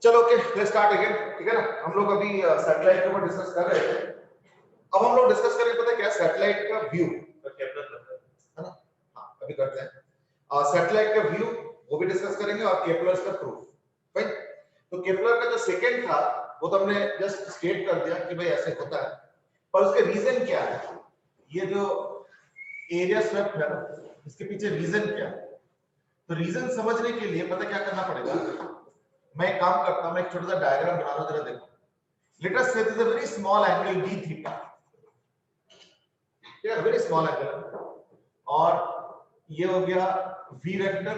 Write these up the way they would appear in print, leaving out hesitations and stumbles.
चलो okay, let's start again. ठीक है ना, हम लोग अभी सैटेलाइट के ऊपर डिस्कस कर रहे थे। अब हम लोग डिस्कस करेंगे, पता है क्या, सैटेलाइट का व्यू, है ना। हाँ, अभी करते हैं सैटेलाइट का व्यू, वो भी डिस्कस करेंगे, और केपलर्स का प्रूफ। फाइन। तो केपलर का जो सेकंड था वो तो हमने जस्ट स्टेट कर दिया कि भाई ऐसे होता है, पर उसके रीजन क्या है, ये जो एरिया स्वेप्ट है ना, इसके पीछे रीजन क्या है। तो रीजन समझने के लिए पता क्या करना पड़ेगा, मैं एक काम करता हूं, मैं एक छोटा सा डायग्राम बना लो, जरा देखो। लेट अस से this is a very small angle d theta, ये वेरी स्मॉल एंगल, और ये हो गया v वेक्टर,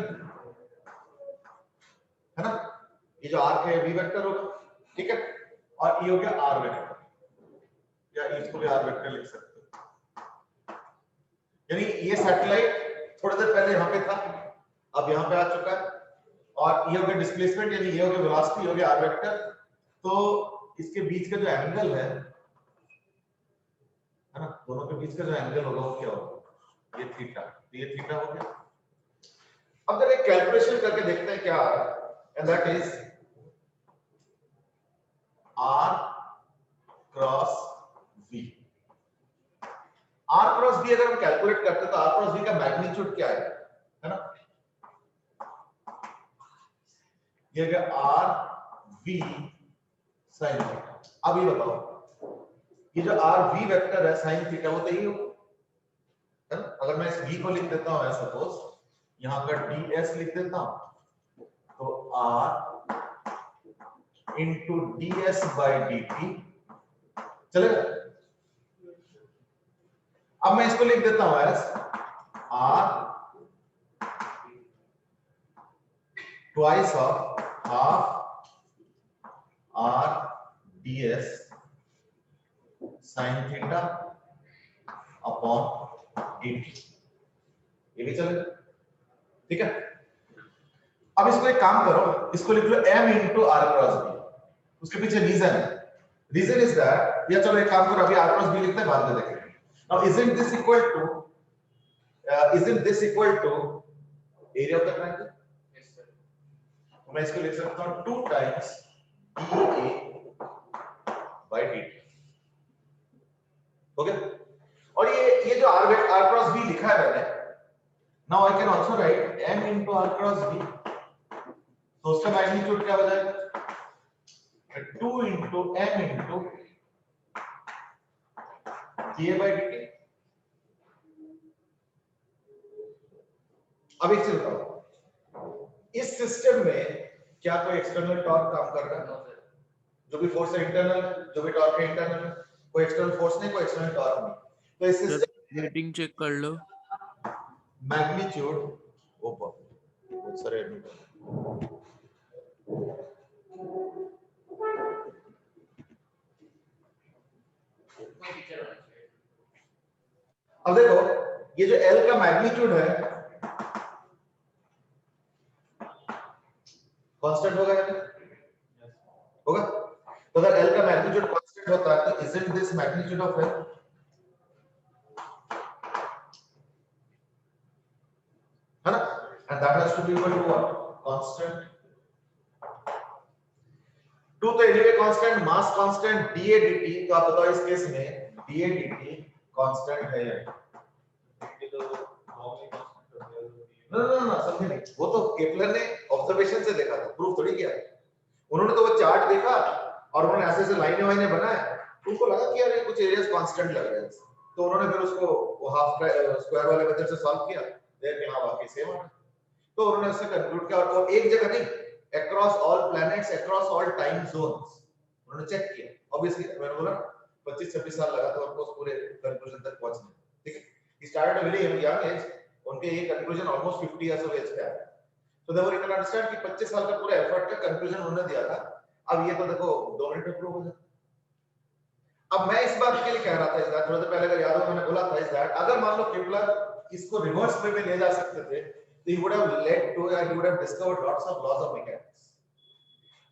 है ना। ये जो आर्क है v वेक्टर होगा, ठीक है, और ये हो गया r वेक्टर, या इसको भी r वेक्टर लिख सकते हो। यानी ये सैटेलाइट थोड़ी देर पहले यहां पे था, अब यहां पे आ चुका है, और ये हो गया डिस्प्लेसमेंट, यानी ये हो गया वेलोसिटी, हो गया r वेक्टर। तो इसके बीच का जो एंगल है ना, दोनों के बीच का जो एंगल होगा वो क्या होगा, ये थीटा, तो ये थीटा हो गया। अब जरा एक कैलकुलेशन करके देखते हैं क्या आ रहा है, and that is r cross v। r cross v अगर हम कैलकुलेट करते हैं तो r क्रॉस v का मैग्नीट्यूड क्या है ना, ये है r v sin थीटा। अब ये बताओ, ये जो r v वेक्टर है sin थीटा, वो तो यही होगा, है ना। अगर मैं इस v को लिख देता हूं, सपोज यहां पर ds लिख देता हूं, तो r into ds by dt चलेगा। अब मैं इसको लिख देता हूं as r twice of half r ds sin theta upon dt, ये भी चलेगा, ठीक है। अब इसको एक काम करो, इसको लिख लो m into r cross b। उसके पीछे रीजन है, रीजन इज दैट, या चलो एक काम करो, अभी r क्रॉस b लिखते हैं, बाद में देखेंगे। Now isn't this equal to area of the triangle? yes sir। मैं इसको लिख सकता हूं 2 times dA by dt, okay. और ये जो r क्रॉस b लिखा है मैंने, now I can also right m into r cross b, तो उसका मैग्नीट्यूड क्या हो जाएगा, 2 into m into dA by dt। अब एक चीज बताओ, इस सिस्टम में क्या कोई एक्सटर्नल टॉर्क काम कर रहा है? जो भी फोर्स है इंटरनल, जो भी टॉर्क है इंटरनल, कोई एक्सटर्नल फोर्स नहीं, कोई एक्सटर्नल टॉर्क नहीं। तो इस सिस्टम रेटिंग चेक कर लो, मैग्नीट्यूड ऊपर बहुत सारे अब देखो, ये जो L का मैग्नीट्यूड है कांस्टेंट होगा या नहीं होगा। तो अगर L का मैग्नीट्यूड कांस्टेंट होता है तो isn't this magnitude of L, है ना, and that has to be equal to what, constant। Two तो anyway constant, mass constant, dA dt, तो आप बताओ इस केस में dA dt कांस्टेंट है या ना, समझे नहीं, वो तो केपलर ने ऑब्जर्वेशन से देखा था, प्रूफ थोड़ी किया। उन्होंने तो वो चार्ट देखा और उन्होंने ऐसे ऐसे लाइनें वाइनें बनाए, उनको लगा कि यार ये कुछ एरियाज कांस्टेंट लग रहे हैं, तो उन्होंने फिर उसको वो हाफ स्क्वायर वाले मेथड से सॉल्व किया, देख के हां वाकई सेम है। तो उन्होंने उससे कंक्लूड किया, और एक जगह नहीं, across all planets, across all time zones उन्होंने चेक किया। ऑब्वियसली मैंने बोला 25-26 साल लगा था उनको उस पूरे कंक्लूजन तक पहुंचने, ठीक है। He started a very young age, उनके ये conclusion almost 50 years of age पे आया। तो देवर यू कैन अंडरस्टैंड कि 25 साल का पूरा एफर्ट का कंक्लूजन उन्होंने दिया था। अब ये तो देखो 2 मिनट में प्रूव हो जाता। अब मैं इस बात के लिए कह रहा था, इस बात थोड़ी देर पहले अगर याद हो मैंने बोला था, इस दैट अगर मान लो केपलर इसको रिवर्स वे में ले जा सकते थे, तो he would have led to, he would have discovered lots of laws of mechanics।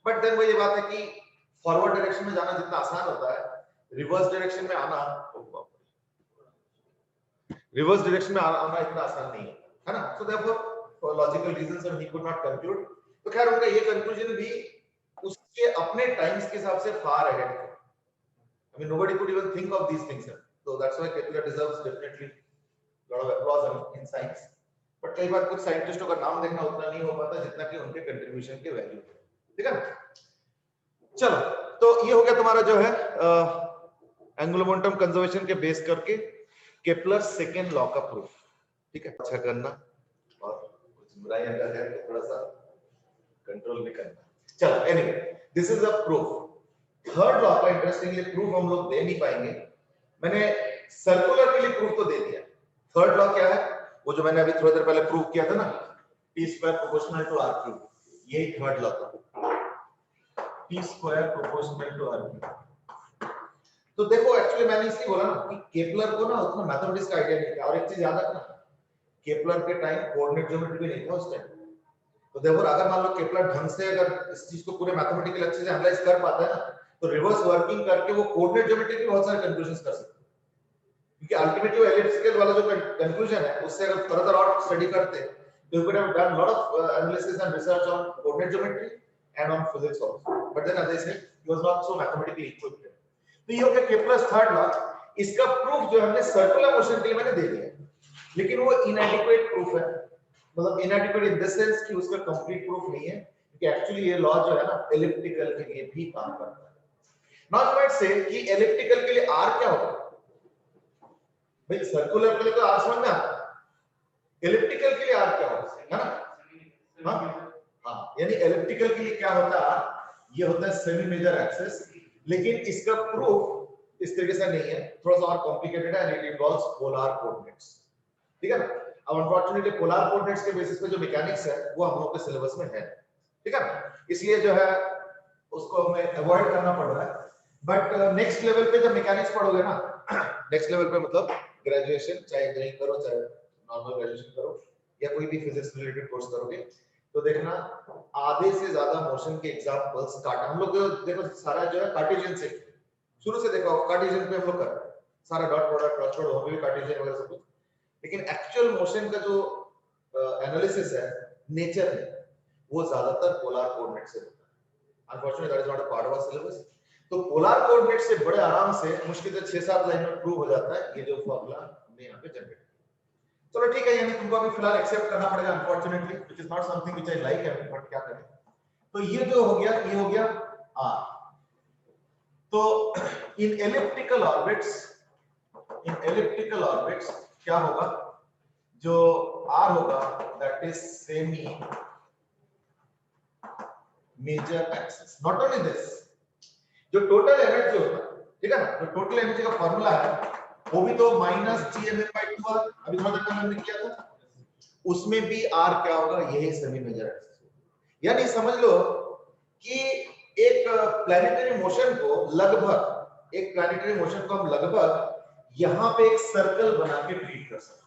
But then वो ये बात है कि फॉरवर्ड डायरेक्शन में जाना जितना आसान होता है, रिवर्स डायरेक्शन में आना, रिवर्स डायरेक्शन में आना इतना आसान नहीं है, है ना। So therefore for logical reasons and he could not conclude. तो खैर उनका ये कंक्लूजन भी उसके अपने टाइम्स के हिसाब से फार अहेड है। I mean, nobody could even think of these things. So that's why Kepler deserves definitely a lot of applause in science. But कई बार कुछ साइंटिस्टों का नाम देखना उतना नहीं हो पाता जितना कि उनके कंट्रीब्यूशन के वैल्यू है। ठीक है ना? चलो, तो ये हो गया तुम्हारा जो है एंगुलर मोमेंटम कंजर्वेशन के बेस करके केपलर सेकंड लॉ का प्रूफ। ठीक है, अच्छा करना और कुछ बुराई अगर है तो थोड़ा सा कंट्रोल भी करना। चलो, anyway this is the proof. Third law का इंटरेस्टिंगली प्रूफ हम लोग दे नहीं पाएंगे। मैंने सर्कुलर के लिए प्रूफ तो दे दिया। थर्ड लॉ क्या है? वो जो मैंने अभी थोड़ी देर पहले प्रूव किया था ना, t square proportional to r cube, यही थर्ड लॉ था, t square proportional to r cube. तो देखो एक्चुअली मैंने इसलिए बोला ना कि केपलर को ना उतना मैथमेटिक्स का आइडिया नहीं था। और एक चीज याद रखना, केपलर के टाइम कोऑर्डिनेट ज्योमेट्री भी नहीं था उस टाइम। तो देखो अगर मान लो केपलर ढंग से अगर इस चीज को पूरे मैथमेटिकल अच्छे से एनालाइज कर पाता है ना, तो रिवर्स वर्किंग करके वो कोऑर्डिनेट ज्योमेट्री के बहुत सारे कंक्लूजंस कर सकते हैं। क्योंकि अल्टीमेटली वो एलिप्टिकल वाला जो कंक्लूजन है उससे अगर फर्दर और स्टडी करते तो you could have done lot of analysis and research on coordinate geometry and on physics also. But then as I said he was not so mathematically equipped. तो ये हो गया केपलर्स थर्ड लॉ। इसका proof जो हमने circular motion के लिए मैंने दे दिया, लेकिन वो इनएडिक्वेट प्रूफ है। मतलब इनएडिक्वेट इन द सेंस कि उसका कंप्लीट प्रूफ नहीं है, क्योंकि एक्चुअली ये लॉ जो है ना एलिप्टिकल के लिए भी काम करता है। नाउ यू माइट से कि एलिप्टिकल के लिए r क्या होगा? भाई सर्कुलर के लिए तो r समझ में आता है, एलिप्टिकल के लिए r क्या होगा, है ना? हाँ, यानी एलिप्टिकल के लिए क्या होता है? ये होता है सेमी मेजर एक्सिस। लेकिन इसका प्रूफ इस तरीके से नहीं है, थोड़ा सा और कॉम्प्लिकेटेड है, and it involves polar coordinates. ठीक है ना? अब अनफॉर्चुनेटली पोलर कोऑर्डिनेट्स के बेसिस पे जो मैकेनिक्स है वो हम लोग के सिलेबस में है। ठीक है ना? इसलिए जो है उसको हमें अवॉइड करना पड़ रहा है। बट नेक्स्ट लेवल पे जब मैकेनिक्स पढ़ोगे ना, नेक्स्ट लेवल पे मतलब ग्रेजुएशन चाहे इंजीनियरिंग करो चाहे नॉर्मल ग्रेजुएशन करो या कोई भी फिजिक्स रिलेटेड कोर्स करोगे, तो देखना आधे से ज्यादा मोशन के एग्जांपल्स हम लोग देखो सारा जो है कार्टेशियन से शुरू से देखो, कार्टेशियन पे हम लोग कर रहे हैं सारा डॉट प्रोडक्ट क्रॉस प्रोडक्ट वो भी कार्टेशियन वगैरह सब कुछ। लेकिन एक्चुअल मोशन का जो एनालिसिस है नेचर में वो ज्यादातर पोलर कोऑर्डिनेट से होता है। Unfortunately that is not a part of our syllabus. तो पोलर कोऑर्डिनेट से बड़े आराम से मुश्किल से 6-7 लाइन में प्रूव हो जाता है ये जो फार्मूला हमने यहां पे जनरेट किया। चलो ठीक है, यानी तुमको अभी फिलहाल एक्सेप्ट करना पड़ेगा unfortunately, which is not something which I like every, but क्या करें। तो ये जो हो गया ये हो गया r। तो इन एलिप्टिकल ऑर्बिट्स क्या होगा? जो r होगा that is semi major axis. Not only this, जो टोटल एनर्जी होता है, ठीक है ना, जो टोटल एनर्जी का फार्मूला है वो भी तो -gmf/2r, अभी थोड़ा देर पहले हमने किया था, उसमें भी r क्या होगा? यही सेमी मेजर एक्सिस। यानी समझ लो कि एक प्लैनेटरी मोशन को हम लगभग यहां पे एक सर्कल बना के ट्रीट कर सकते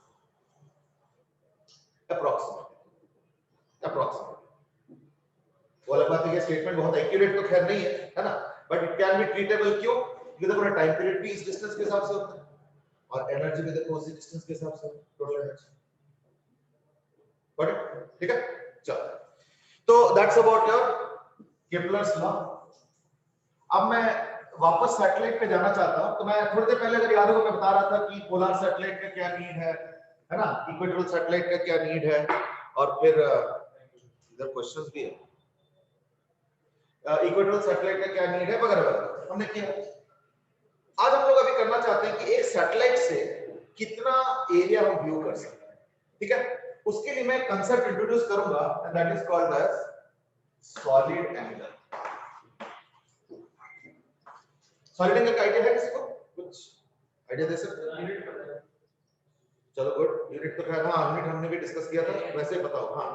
हैं अप्रोक्सीमेटली। वो अलग बात है कि स्टेटमेंट बहुत एक्यूरेट तो खैर नहीं है ना, but it can be treatable. क्यों? क्योंकि देखो टाइम पीरियड भी इस डिस्टेंस के हिसाब से होता है और एनर्जी भी देखो उसी डिस्टेंस के हिसाब से टोटल एनर्जी। बट ठीक है, चलो, तो that's about your Kepler's law. अब मैं वापस सैटेलाइट पे जाना चाहता हूं। तो मैं थोड़ी देर पहले अगर याद हो मैं बता रहा था कि पोलर सैटेलाइट का क्या नीड है ना, इक्वेटोरियल सैटेलाइट का क्या नीड है, और फिर इधर क्वेश्चंस भी है, इक्वेटोरियल सैटेलाइट का क्या नीड है वगैरह वगैरह हमने किया। आज हम लोग अभी करना चाहते हैं कि एक सैटेलाइट से कितना एरिया हम व्यू कर सकते हैं। ठीक है, उसके लिए मैं कांसेप्ट इंट्रोड्यूस करूंगा and that is called as solid angle. Solid angle का आइडिया है किसी को? कुछ आइडिया दे सकते हैं? चलो गुड, यूनिट तो खैर हाँ यूनिट हमने भी डिस्कस किया था, वैसे बताओ। हाँ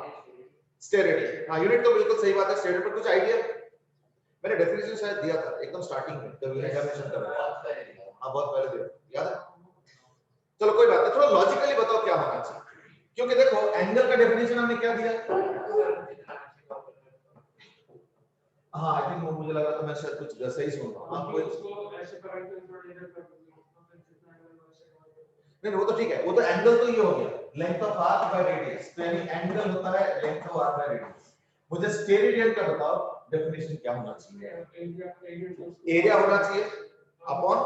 स्टेरेडी, हाँ यूनिट तो बिल्कुल सही बात है। स्टेरेडी पर कुछ आइडिया? मैंने डेफिनेशन शायद दिया था एकदम स्टार्टिंग में जब यूनिट डायमेंशन कर रहा था। हाँ बहुत पहले दिया, याद है? चलो कोई बात नहीं, थोड़ा लॉजिकली बताओ क्या होना चाहिए, क्योंकि देखो एंगल का डेफिनेशन हमने क्या दिया? हाँ आई थिंक मुझे लगा था मैं शायद कुछ सही सुन रहा हूं। कोई नहीं वो तो ठीक है, वो तो एंगल तो ये हो गया length of arc by radius, तो यानी एंगल होता है length of arc by radius. मुझे स्टेरेडियन का बताओ डेफिनेशन क्या होना चाहिए? एरिया होना चाहिए upon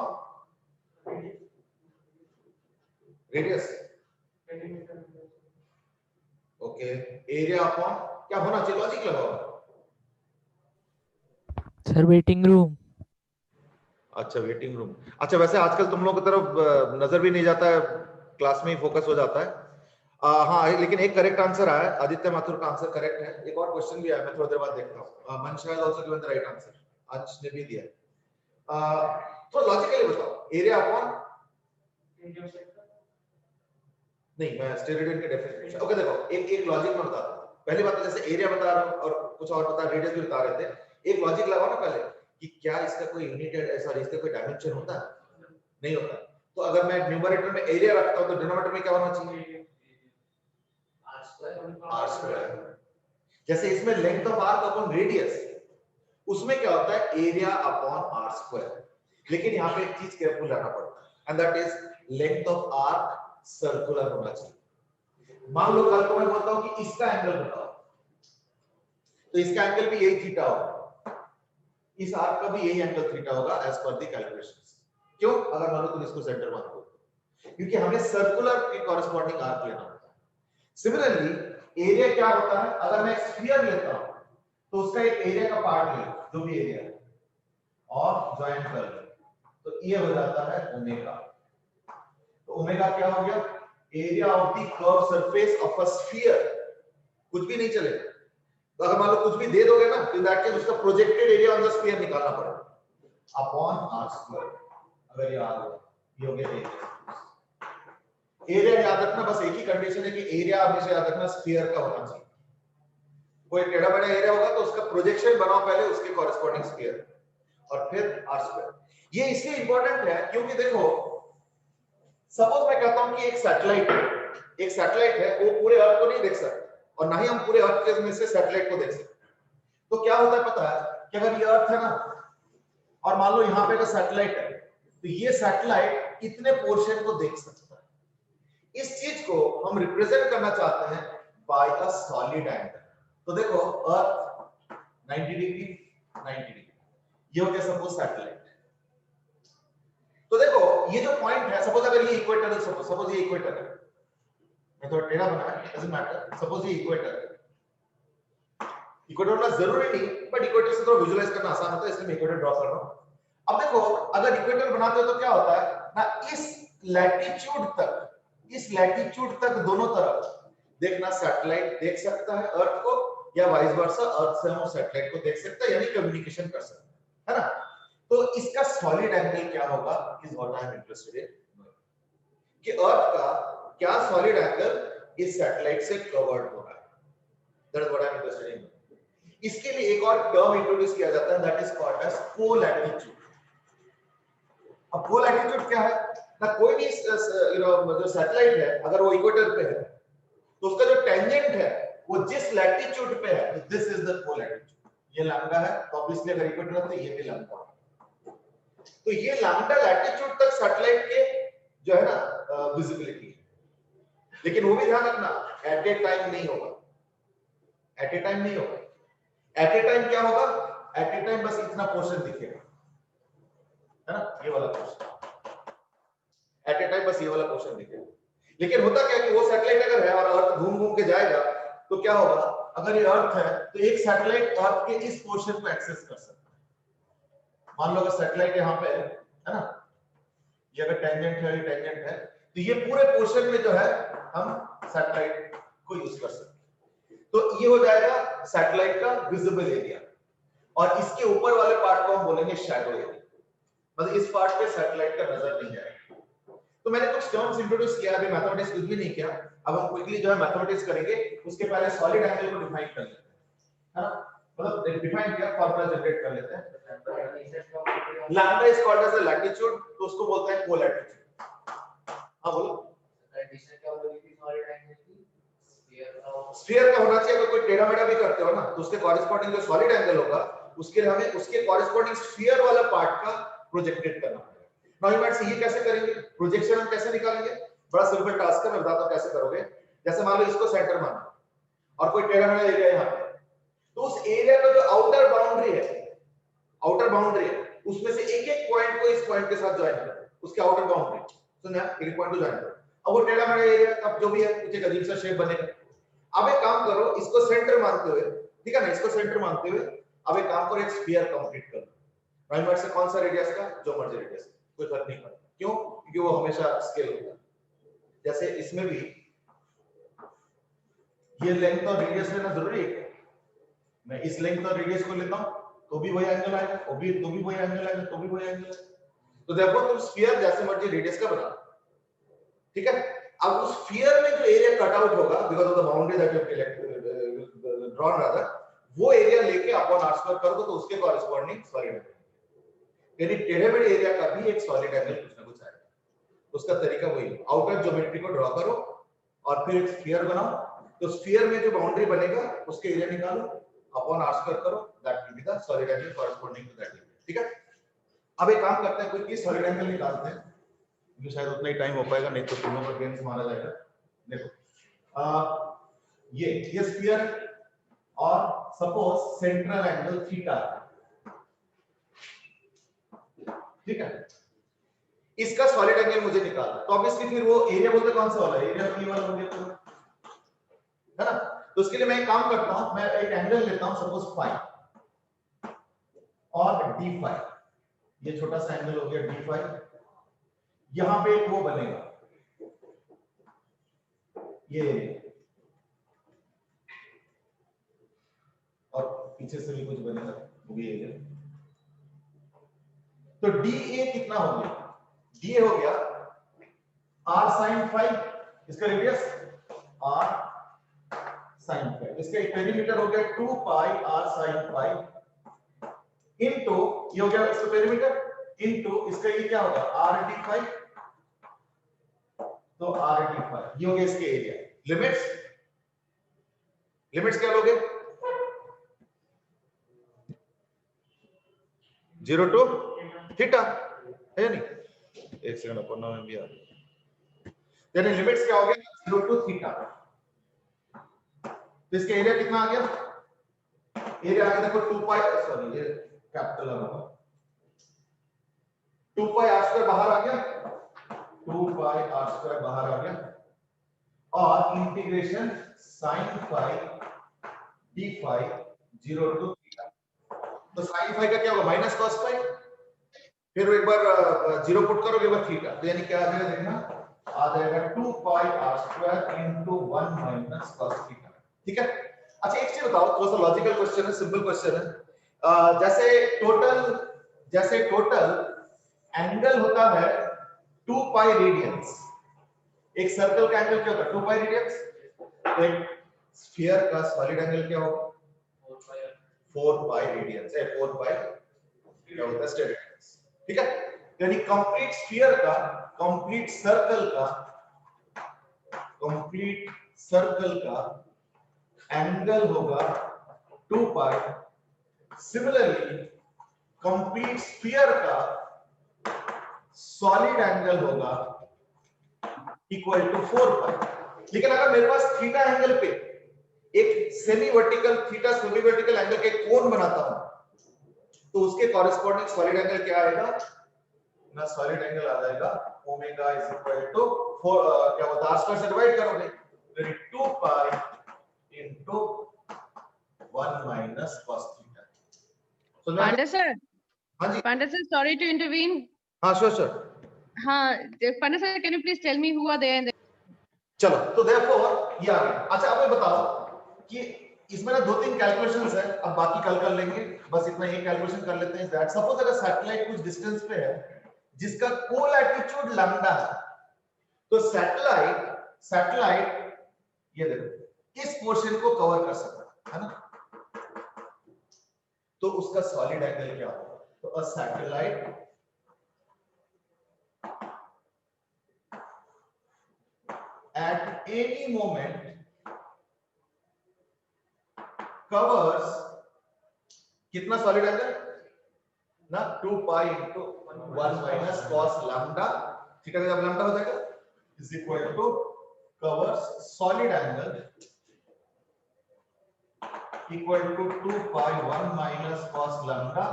radius. Okay, area upon क्या होना चाहिए? लॉजिक लगाओ। Sir waiting room. अच्छा वेटिंग रूम। अच्छा वैसे आजकल तुम लोगों की तरफ नजर भी नहीं जाता है, क्लास में ही फोकस हो जाता है। हाँ लेकिन एक करेक्ट आंसर आया, आदित्य माथुर का आंसर करेक्ट है। एक और क्वेश्चन भी आया, मैं थोड़ी देर बाद देखता हूँ। Mansh has also given the right answer, Ansh ने भी दिया। तो लॉजिकली बताओ एरिया अपॉन नहीं, मैं स्टेरेडियन के डेफिनेशन ओके देखो एक लॉजिक में बताता हूँ। पहली बात तो जैसे एरिया बता रहा हूँ और कुछ और बता, रेडियस भी बता रहे थे, एक लॉजिक लगाओ ना पहले कि क्या इसका कोई यूनिट है, सॉरी इसका कोई डायमेंशन होता है? नहीं होता। तो अगर मैं न्यूमरेटर में एरिया रखता हूं तो डिनोमिनेटर में क्या होना चाहिए? r square. जैसे इसमें length of arc upon radius, उसमें क्या होता है? Area upon r square. लेकिन यहाँ पे एक चीज केयरफुल रहना पड़ता है and that is length of arc circular होना चाहिए। मान लो कल को मैं बोलता हूं कि इसका एंगल बताओ, तो इसका एंगल भी यही थीटा होगा, इस आर्क का भी यही एंगल थीटा होगा एज पर द कैलकुलेशंस। क्यों? अगर मान लो तुम इसको सेंटर मान लो, क्योंकि हमें सर्कुलर के कॉरेस्पॉन्डिंग आर्क लेना होता है। सिमिलरली एरिया क्या होता है? अगर मैं स्फीयर लेता हूं तो उसका एक एरिया का पार्ट ले, जो भी एरिया है, और ज्वाइन कर लो, तो ये हो जाता है ओमेगा। तो ओमेगा क्या हो गया? Area of the curve surface of a sphere. कुछ भी नहीं चलेगा, तो अगर मान लो कुछ भी दे दोगे ना, तो दैट केस उसका projected area on the sphere निकालना पड़ेगा अपॉन r स्क्वायर। अगर ये r हो, ये हो गया एरिया। याद रखना, बस एक ही कंडीशन है कि एरिया हमेशा याद रखना स्फीयर का होना चाहिए। कोई टेढ़ा मेढ़ा एरिया होगा तो उसका प्रोजेक्शन बनाओ पहले उसके कॉरेस्पॉन्डिंग स्फीयर और फिर r स्क्वायर। ये इसलिए इंपॉर्टेंट है क्योंकि देखो सपोज मैं कहता हूं कि एक सैटेलाइट है, वो पूरे अर्थ को नहीं देख सकता और ना ही हम पूरे अर्थ के में से सैटेलाइट को देख सकते। तो क्या होता है पता है कि अगर ये अर्थ है ना और मान लो यहां पे का सैटेलाइट है, तो ये सैटेलाइट इतने पोर्शन को देख सकता है। इस चीज को हम रिप्रेजेंट करना चाहते हैं बाय अ सॉलिड एंगल। तो देखो अर्थ 90 डिग्री 90 डिग्री, ये हो गया सपोज सैटेलाइट। तो देखो ये जो पॉइंट है, सपोज अगर ये इक्वेटर है, सपोज ये इक्वेटर है, मैं थोड़ा टेढ़ा बनाया, डजंट मैटर, सपोज ये इक्वेटर है। इक्वेटर होना जरूरी नहीं, बट इक्वेटर से थोड़ा विजुअलाइज करना आसान होता है, इसलिए मैं इक्वेटर ड्रॉ कर रहा हूं। अब देखो अगर इक्वेटर बनाते हो तो क्या होता है ना, इस लैटिट्यूड तक दोनों तरफ देखना सैटेलाइट देख सकता है अर्थ को, या वाइस वर्सा अर्थ से हम सैटेलाइट को देख सकते हैं, यानी कम्युनिकेशन कर सकते हैं, है ना। तो इसका सॉलिड एंगल क्या होगा is what I am interested in, कि अर्थ का क्या सॉलिड एंगल इस सैटेलाइट से कवर्ड हो रहा है, that is what I am interested in. इसके लिए एक और टर्म इंट्रोड्यूस किया जाता है, दैट इज कॉल्ड एज कोलैटिट्यूड। अब कोलैटिट्यूड क्या है ना, कोई भी जो सैटेलाइट है अगर वो इक्वेटर पे है तो उसका जो टेंजेंट है वो जिस लैटिट्यूड पे है, तो दिस इज द कोलैटिट्यूड। ये लैम्डा है तो ऑब्वियसली अगर इक्वेटर है तो ये भी लैम्डा है। तो ये लैम्डा लैटिट्यूड तक सैटेलाइट के जो है ना विजिबिलिटी है। लेकिन वो भी ध्यान रखना एट ए टाइम नहीं होगा, एट ए टाइम नहीं होगा। एट ए टाइम क्या होगा? एट ए टाइम बस इतना पोर्शन दिखेगा, है ना, ये वाला पोर्शन एट ए टाइम बस ये वाला पोर्शन दिखेगा। लेकिन होता क्या कि वो सैटेलाइट अगर है और अर्थ घूम घूम के जाएगा तो क्या होगा, अगर ये अर्थ है तो एक सैटेलाइट अर्थ के इस पोर्शन को एक्सेस कर सकता है। मान लो अगर सैटेलाइट यहाँ पे है ना, ये अगर टेंजेंट है, ये टेंजेंट है, तो ये पूरे पोर्शन में जो है हम सैटेलाइट को यूज कर सकते हैं। तो ये हो जाएगा सैटेलाइट का विजिबल एरिया, और इसके ऊपर वाले पार्ट को हम बोलेंगे शैडो एरिया, मतलब इस पार्ट पे सैटेलाइट का नजर नहीं जाएगा। तो मैंने कुछ टर्म्स इंट्रोड्यूस किया, अभी मैथमेटिक्स कुछ भी नहीं किया, अब हम क्विकली जो है मैथमेटिक्स करेंगे। उसके पहले सॉलिड एंगल को डिफाइन कर लेते हैं, है ना, मतलब डिफाइन किया, फार्मूला जनरेट कर लेते हैं। Lambda is called as the latitude, तो उसको बोलते हैं कोलैटिट्यूड। हां बोलो, कंडीशन क्या बोली थी सॉलिड एंगल की? स्फीयर का होना चाहिए। अगर कोई टेढ़ा मेढ़ा भी करते हो ना तो उसके कॉरेस्पॉन्डिंग जो सॉलिड एंगल होगा उसके लिए हमें उसके कॉरेस्पॉन्डिंग स्फीयर वाला पार्ट का प्रोजेक्टेड करना पड़ेगा। नाउ यू माइट से ये कैसे करेंगे, प्रोजेक्शन हम कैसे निकालेंगे? बड़ा सिंपल टास्क है, मैं बताता हूं कैसे करोगे। जैसे मान लो इसको सेंटर मानो और कोई टेढ़ा मेढ़ा एरिया यहाँ पे, तो उस एरिया का जो आउटर बाउंड्री है, उसमें से एक एक पॉइंट को इस पॉइंट के साथ ज्वाइन करो, उसके आउटर बाउंड्री सुनना, एक पॉइंट को ज्वाइन करो। अब वो टेढ़ा मेढ़ा एरिया अब जो भी है कुछ एक अजीब सा शेप बनेगा। अब एक काम करो, इसको सेंटर मानते हुए, ठीक है ना, इसको सेंटर मानते हुए अब एक काम करो, एक स्फीयर कंप्लीट करो। प्राइमर से कौन सा रेडियस का, जो मर्जी रेडियस, कोई फर्क नहीं पड़ता। क्यों? क्योंकि वो हमेशा स्केल होता है। जैसे इसमें भी ये लेंथ और रेडियस लेना जरूरी है। मैं इस लेंथ और रेडियस को लेता हूं तो भी वही एंगल आएगा, तो भी वही एंगल आएगा, तो भी वही एंगल आएगा। तो देखो तुम स्फीयर जैसे मर्जी रेडियस का बना, ठीक है। अब उस स्फीयर में जो एरिया कट आउट होगा because of the boundary that you drawn rather, वो एरिया लेके अपॉन r स्क्वायर कर दो, तो उसके कॉरेस्पॉन्डिंग सॉलिड एंगल, यानी टेढ़े मेढ़े एरिया का भी एक सॉलिड एंगल कुछ ना कुछ आएगा। उसका तरीका वही है, आउटर ज्योमेट्री को ड्रॉ करो और फिर एक स्फीयर बनाओ, तो स्फीयर में जो बाउंड्री बनेगा उसके एरिया निकालो, अपॉन r स्क्वायर करो, that will be the solid angle corresponding to that area, ठीक है। अब एक काम करते हैं, कोई की सॉलिड एंगल निकालते हैं, जो शायद उतना ही टाइम हो पाएगा, नहीं तो तीनों पर गेम्स मारा जाएगा। देखो ये स्फीयर और सपोज सेंट्रल एंगल थीटा, ठीक है। इसका सॉलिड एंगल मुझे निकालना, तो ऑब्वियसली फिर वो एरिया बोलते कौन सा वाला, एरिया पी वाला हो गया, है ना। तो उसके लिए मैं एक काम करता हूं, मैं एक एंगल लेता हूं सपोज फाई और डी फाई, ये छोटा सा एंगल हो गया डी फाई, यहां पे एक वो बनेगा, ये और पीछे से भी कुछ बनेगा, वो भी एरिया। तो डी ए कितना हो गया, डी ए हो गया r sin फाई, इसका रेडियस r sin फाई, इसका पेरीमीटर हो गया 2 पाई r sin फाई इनटू ये हो गया इसका पेरीमीटर इनटू इसका ये क्या होगा r d फाई, तो r d फाई ये हो गया इसके एरिया। लिमिट्स क्या लोगे, 0 टू थीटा, है नहीं, एक सेकंड अपन में भी आ रहा है, यानी लिमिट्स क्या हो गया 0 टू थीटा। तो इसका एरिया कितना आ गया, एरिया आ गया देखो 2 पाई, सॉरी ये कैपिटल होगा, 2 पाई r स्क्वायर बाहर आ गया, 2 पाई r स्क्वायर बाहर आ गया, और integration sin phi d phi 0 to theta. तो sin फाई का क्या होगा माइनस cos फाई, फिर एक बार 0 पुट करोगे, एक बार थीटा, तो यानी क्या आ जाएगा देखना, आ जाएगा 2 पाई r square into 1 minus cos theta, ठीक है। अच्छा एक चीज बताओ, थोड़ा सा लॉजिकल क्वेश्चन है, सिंपल क्वेश्चन है, जैसे टोटल एंगल होता है 2 पाई रेडियंस, एक सर्कल का एंगल क्या होता है 2 पाई रेडियंस, तो एक स्फीयर का सॉलिड एंगल क्या होगा 4 पाई रेडियंस है, 4 पाई क्या होता है स्टेरेडियंस, ठीक है। यानी कंप्लीट स्फीयर का, कंप्लीट सर्कल का एंगल होगा 2 पाई, सिमिलरली कंप्लीट स्फीयर का सॉलिड एंगल होगा इक्वल टू 4 पाई। लेकिन अगर मेरे पास थीटा एंगल पे एक सेमी वर्टिकल एंगल के कोण बनाता हूं, तो उसके कॉरेस्पॉन्डिंग सॉलिड एंगल क्या आएगा ना, सॉलिड एंगल आ जाएगा ओमेगा इज इक्वल टू 4 क्या होता है r स्क्वायर से डिवाइड करोगे, यानी 2 pi into 1 minus cos theta. तो पांडे सर, हां जी, Pandey sir, sorry to intervene. हां श्योर, हाँ, Pandey sir, can you please tell me who are there? चलो तो देयरफॉर ये आ गया। अच्छा अब ये बताओ कि इसमें ना 2-3 कैलकुलेशंस है, अब बाकी कल कर लेंगे, बस इतना एक कैलकुलेशन कर लेते हैं। दैट सपोज अगर सैटेलाइट कुछ डिस्टेंस पे है जिसका कोलैटिट्यूड लैम्डा है, तो सैटेलाइट ये देखो इस पोर्शन को कवर कर सकता है ना, तो उसका सॉलिड एंगल क्या होगा, तो a satellite at any moment covers कितना सॉलिड एंगल ना 2 पाई into 1 minus cos lambda, theta का जब लैम्डा हो जाएगा is equal to covers solid angle equal to 2 pi 1 minus cos lambda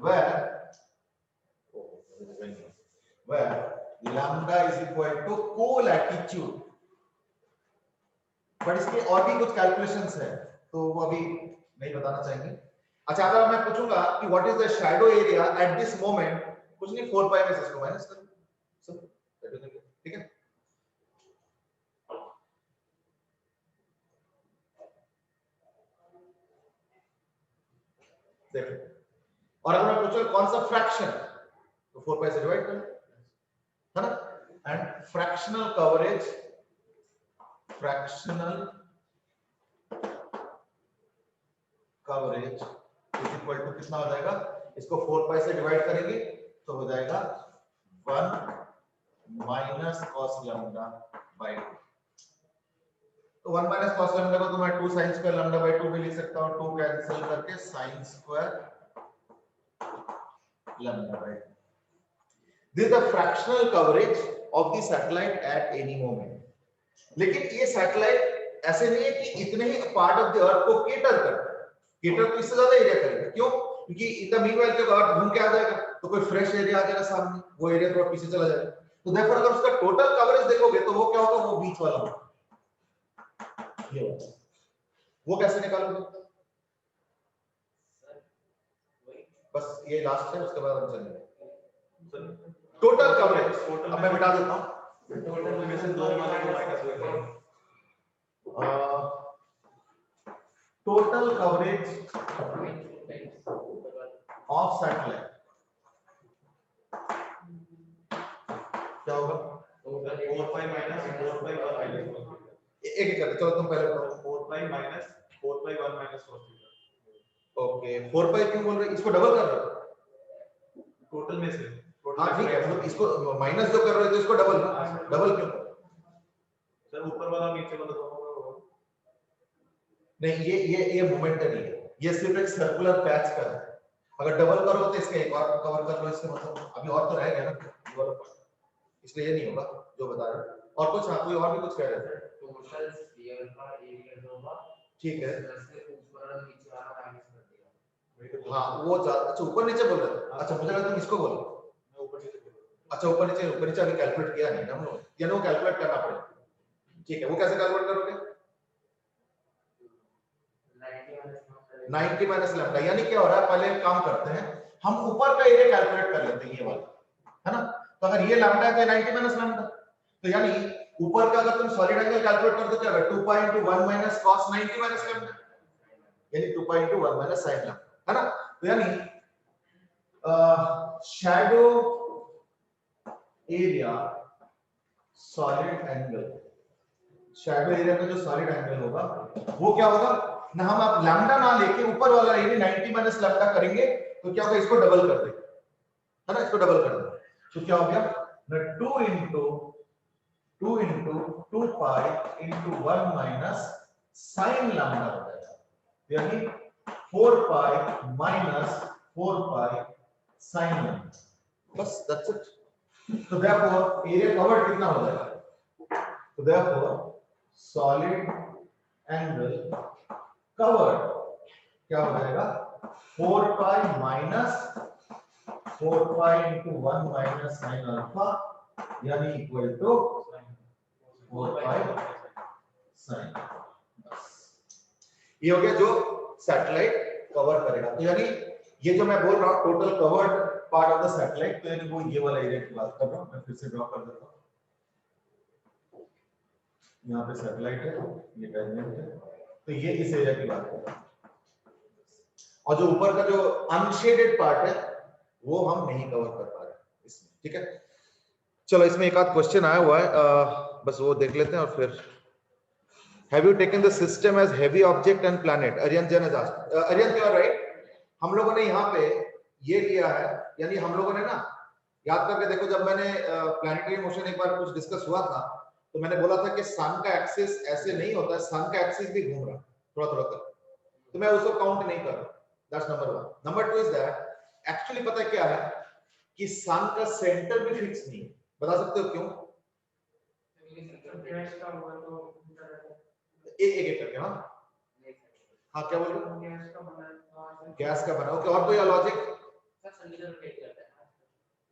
where lambda is equal to co-latitude। But इसके और भी कुछ कैलकुलेशंस है तो वो अभी नहीं बताना चाहेंगे। अच्छा अगर मैं पूछूंगा कि what is the shadow area at this moment, कुछ नहीं 4 पाई में से इसको माइनस कर सब ठीक है। देखो और अगर मैं पूछूं कौन सा फ्रैक्शन तो 4 पाई से डिवाइड कर है ना। And fractional coverage is equal to कितना हो जाएगा, इसको 4 पाई से डिवाइड करेंगे तो हो जाएगा 1 माइनस कॉस लैम्डा बाय 2। तो 1 माइनस कॉस लैम्डा को तो मैं 2 sin स्क्वायर लैम्डा बाय 2 भी लिख सकता हूं, 2 कैंसिल करके sin square lambda by 2। This is the fractional coverage of the satellite at any moment. लेकिन ये सैटेलाइट ऐसे नहीं है कि इतने ही पार्ट ऑफ द अर्थ को केटर करता है, केटर तो इससे ज्यादा एरिया करेगा। क्यों? क्योंकि इन द मीनवाइल जब अर्थ घूम के आ जाएगा तो कोई फ्रेश एरिया आ जाएगा सामने, वो एरिया थोड़ा पीछे चला जाएगा। तो देयरफॉर अगर उसका टोटल कवरेज देखोगे तो वो क्या होगा, वो बीच वाला होगा। ये वो कैसे निकालोगे? बस ये लास्ट है, उसके बाद हम चलेंगे टोटल कवरेज। अब मैं मिटा देता हूं टोटल में से 2 minus total coverage of satellite क्या होगा? 4 पाई माइनस 4 पाई 1 माइनस एक एक करते चलो, तुम पहले बताओ। 4 पाई माइनस 4 पाई 1 माइनस cos थीटा। ओके 4 पाई क्यों बोल रहे, इसको डबल कर रहे हो टोटल में से? हां ठीक है, मतलब इसको माइनस जो कर रहे हो तो इसको डबल डबल क्यों? सर ऊपर वाला नीचे वाला दोनों नहीं, ये मोमेंटरी है, ये सिर्फ एक सर्कुलर पैच का है। अगर डबल करो तो इसका एक और कवर कर लो, इसके मतलब अभी और तो रह गया ना, इसलिए ये नहीं होगा जो बता रहे हैं। और कुछ कोई और भी कुछ कह रहे थे? टोटल स्फीयर का एरिया होगा, ठीक है, ऊपर और नीचे वाला माइनस कर दिया। हां वो अच्छा ऊपर नीचे बोल रहे थे। अच्छा मुझे लगा तुम इसको बोलो। मैं ऊपर नीचे बोल रहा हूं। अच्छा ऊपर नीचे अभी कैलकुलेट किया नहीं हम लोग, यानी वो कैलकुलेट करना पड़ेगा। ठीक है, वो कैसे कैलकुलेट करोगे? 90 माइनस लैम्डा, यानी क्या हो रहा है, पहले एक काम करते हैं, हम ऊपर का एरिया कैलकुलेट कर लेते हैं, ये वाला है ना। तो अगर ये लैम्डा है तो 90 माइनस लैम्डा, तो यानी ऊपर का अगर तुम सॉलिड एंगल कैलकुलेट कर दो क्या होगा, 2 पाई into 1 minus cos 90 minus lambda, यानी 2 पाई into 1 माइनस sin लैम्डा, है ना। तो यानी shadow area solid angle, shadow area में जो सॉलिड एंगल होगा वो क्या होगा ना, हम आप लैम्डा ना लेके ऊपर वाला एरिया 90 माइनस लैम्डा करेंगे तो क्या होगा, इसको डबल कर देंगे, है ना, इसको डबल कर देंगे तो क्या हो गया ना 2 into 2 पाई into 1 माइनस sin लैम्डा हो जाएगा, यानी 4 पाई माइनस 4 पाई sin लैम्डा, बस दैट्स इट। तो देयरफॉर एरिया कवर्ड कितना हो जाएगा, तो देयरफॉर सॉलिड एंगल कवर्ड क्या हो जाएगा, 4 पाई माइनस 4 पाई into 1 माइनस sin अल्फा, यानी इक्वल टू 4 पाई sin। ये हो गया जो सैटेलाइट कवर करेगा। तो यानी ये जो मैं बोल रहा हूं total covered part of the satellite, तो यानी वो ये वाला एरिया की बात कर रहा हूं। मैं फिर से ड्रॉ कर देता हूं, यहाँ पे सैटेलाइट है, ये टेंजेंट है, तो ये इस एरिया की बात कर रहा हूं। और जो ऊपर का जो अनशेडेड पार्ट है वो हम नहीं कवर कर पा रहे इसमें, ठीक है। चलो इसमें एक आध क्वेश्चन आया हुआ है, बस वो देख लेते हैं और फिर have you taken the system as heavy object and planet, Aryan Jain Aryan, you are right. हम लोगों ने यहाँ पे ये लिया है, यानी हम लोगों ने ना याद करके देखो, जब मैंने प्लैनेटरी मोशन एक बार कुछ डिस्कस हुआ था तो मैंने बोला था कि सन का एक्सिस ऐसे नहीं होता है, सन का एक्सिस भी घूम रहा है थोड़ा थोड़ा कर, तो मैं उसको काउंट नहीं कर रहा। That's number 1। Number 2 is that actually पता है क्या है कि सन का सेंटर भी फिक्स नहीं है। बता सकते हो क्यों? गैस का हुआ तो एक एक करके। हाँ हाँ, क्या बोल रहे हो? गैस का बना गैस का बना, ओके। और कोई लॉजिक?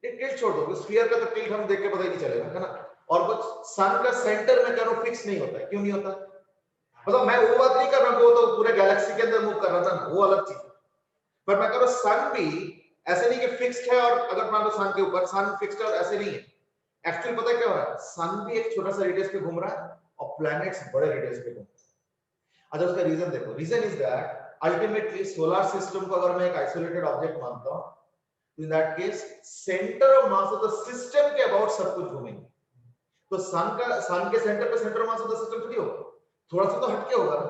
टिल्ट छोड़ दो, स्फीयर का तो टिल्ट हम देख के पता ही नहीं चलेगा, है ना। और कुछ सन का सेंटर में कह रहा हूं फिक्स नहीं होता है, क्यों नहीं होता? मतलब मैं वो बात नहीं कर रहा हूं कि वो तो पूरे गैलेक्सी के अंदर मूव कर रहा था ना, वो अलग चीज है। पर मैं कह रहा हूं सन भी ऐसे नहीं कि फिक्स्ड है, और अगर मान लो सन के ऊपर सन फिक्स्ड है और ऐसे नहीं है। एक्चुअली पता है क्या हो रहा है, सन भी एक छोटा सा रेडियस पे घूम रहा है और प्लैनेट्स बड़े रेडियस पे घूम रहे हैं। अच्छा, उसका रीजन देखो। Reason is that ultimately solar system को अगर मैं एक आइसोलेटेड ऑब्जेक्ट मानता हूं, in that case center of mass of the system के अबाउट सब कुछ घूमेंगे। तो सन के सेंटर पे centre of mass of the system थोड़ी होगा, थोड़ा सा तो हटके होगा ना।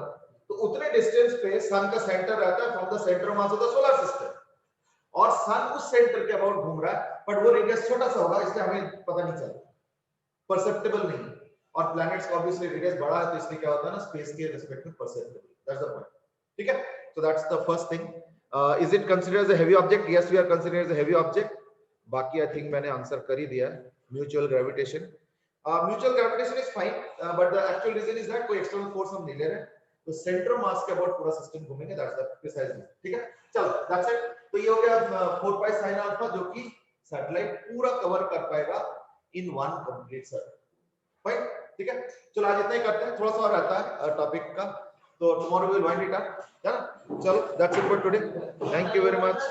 तो उतने डिस्टेंस पे सन का सेंटर रहता है from the centre of mass of the solar system, और सन उस सेंटर के अबाउट घूम रहा है, बट वो रेडियस छोटा सा होगा, इसलिए हमें पता नहीं चलता, परसेप्टेबल नहीं। और प्लैनेट्स का ऑब्वियसली रेडियस बड़ा है, तो इसलिए क्या होता है ना, स्पेस के रिस्पेक्ट में परसेप्टेबल। दैट्स द पॉइंट, ठीक है। So that's the first thing. Is it considered as a heavy object? Yes, we are considering as a heavy object. बाकी I think मैंने आंसर कर ही दिया। Mutual gravitation. Mutual gravitation is fine, but the actual reason is that कोई external force हम नहीं ले रहे हैं, तो center mass के about पूरा system घूमेंगे। That's the precise reason. ठीक है, चलो that's it। तो ये हो गया 4 pi sin alpha, जो कि सैटेलाइट पूरा कवर कर पाएगा in one complete circle। Fine, ठीक है। चलो आज इतना ही करते हैं, थोड़ा सा और रहता है टॉपिक का, तो tomorrow we will wind it up, है ना। चलो that's it for today. Thank you very much.